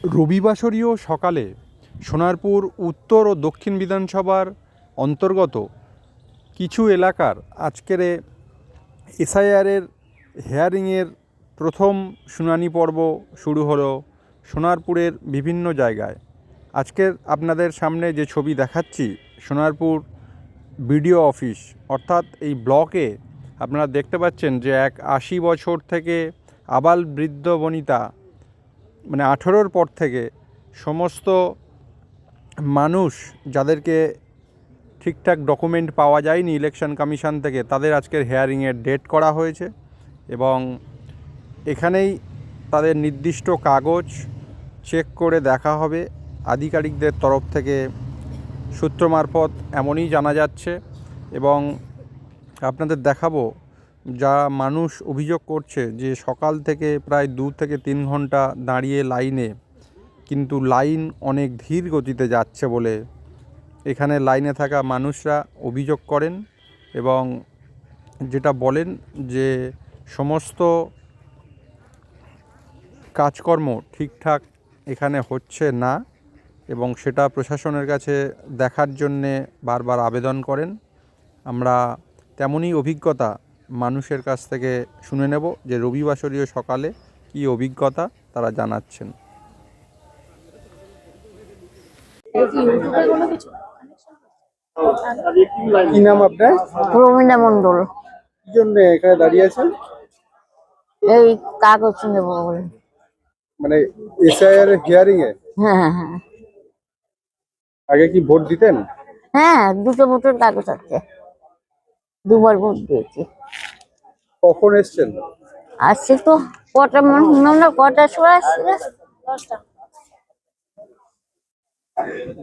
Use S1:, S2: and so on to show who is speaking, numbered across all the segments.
S1: রবিবাসরীয় সকালে সোনারপুর উত্তর ও দক্ষিণ বিধানসভার অন্তর্গত কিছু এলাকার আজকের এসআইআরের হিয়ারিংয়ের প্রথম শুনানি পর্ব শুরু হলো সোনারপুরের বিভিন্ন জায়গায়। আজকের আপনাদের সামনে যে ছবি দেখাচ্ছি, সোনারপুর বিডিও অফিস অর্থাৎ এই ব্লকে আপনারা দেখতে পাচ্ছেন যে এক ৮০ বছর থেকে আবাল বৃদ্ধ বনিতা মানে 18-র পর থেকে সমস্ত মানুষ যাদেরকে ঠিকঠাক ডকুমেন্ট পাওয়া যায়নি ইলেকশন কমিশন থেকে, তাদের আজকের হিয়ারিংয়ের ডেট করা হয়েছে এবং এখানেই তাদের নির্দিষ্ট কাগজ চেক করে দেখা হবে। আধিকারিকদের তরফ থেকে সূত্র মারফত এমনই জানা যাচ্ছে এবং আপনাদের দেখাবো যা মানুষ অভিযোগ করছে যে সকাল থেকে প্রায় 2 থেকে 3 ঘন্টা দাঁড়িয়ে লাইনে, কিন্তু লাইন অনেক ধীর গতিতে যাচ্ছে বলে এখানে লাইনে থাকা মানুষরা অভিযোগ করেন এবং যেটা বলেন যে সমস্ত কাজকর্ম ঠিকঠাক এখানে হচ্ছে না এবং সেটা প্রশাসনের কাছে দেখার জন্যে বারবার আবেদন করেন। আমরা তেমনই অভিজ্ঞতা মানুষের কাছ থেকে শুনে নেব যে রবিবাসরীয় সকালে কী অভিজ্ঞতা তারা জানাচ্ছেন।
S2: কি নাম আপনার?
S3: রমিনা মন্ডল।
S2: কি জন্য এখানে দাঁড়িয়ে আছেন?
S3: এই কাগজ নেব বলে।
S2: মানে এসআইআর এর হিয়ারিং এ?
S3: হ্যাঁ হ্যাঁ হ্যাঁ
S2: আগে কি ভোট দিতেন?
S3: হ্যাঁ, 2টো ভোটের কাগজ আছে, 2বার ভোট দিয়েছি।
S2: কখন এসছেন?
S3: আসছে তো কটার সময় আসছে? 10টা।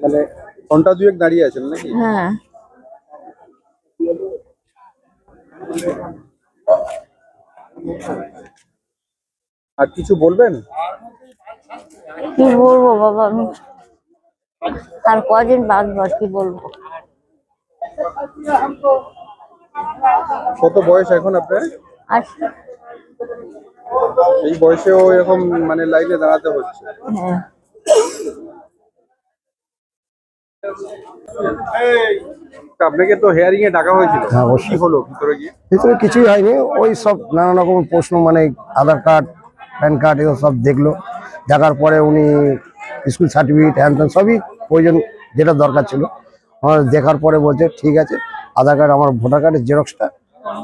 S2: মানে ঘন্টা দুয়েক দাঁড়িয়ে আছেন নাকি?
S3: হ্যাঁ।
S2: আর কিছু বলবেন?
S3: কি বলবো বাবা, আমি আর কদিন বাঁচবো, কি বলবো।
S2: কত বয়স এখন আপনার?
S3: আসছে।
S2: এই বয়সেও এরকম মানে লাইনে দাঁড়াতে হচ্ছে?
S3: হ্যাঁ।
S2: আপনাকে তো হিয়ারিং এ ডাকা হয়েছিল,
S4: হ্যাঁ
S2: কি
S4: অবশ্যই।
S2: হলো ভিতরে গিয়ে?
S4: ভিতরে কিছুই হয়নি, ওই সব নানা রকম প্রশ্ন, মানে আধার কার্ড, প্যান কার্ড এগুলো সব দেখলো। দেখার পরে উনি স্কুল সার্টিফিকেট হ্যান ত্যান সবই প্রয়োজন যেটা দরকার ছিল আমার দেখার পরে বলছে ঠিক আছে, আধার কার্ড আমার ভোটার কার্ডের জেরক্সটা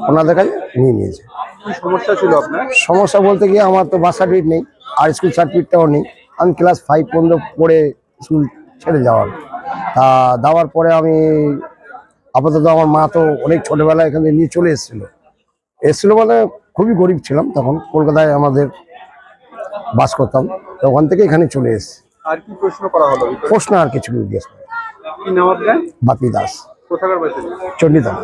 S4: ওনাদের কাছে নিয়ে নিয়েছে।
S2: কি সমস্যা ছিল আপনার?
S4: সমস্যা বলতে গিয়ে আমার তো বার্থ সার্টিফিকেট নেই আর স্কুল সার্টিফিকেটটাও নেই। আমি ক্লাস 5 পর্যন্ত পড়ে স্কুল ছেড়ে যাওয়ার, তা দেওয়ার পরে আমি আপাতত, আমার মা তো অনেক ছোটবেলায় এখানে নিয়ে চলে এসেছিল মানে খুবই গরিব ছিলাম তখন, কলকাতায় আমাদের বাস করতাম, তো ওখান থেকে এখানে চলে এসেছি।
S2: আর কি প্রশ্ন করা হলো ভিতরে?
S4: প্রশ্ন আর কিছু জিজ্ঞেস করে।
S2: কি নাম আপনার?
S4: বাপি দাস,
S2: কোথাকার বাসিন্দা?
S4: চণ্ডীতলা।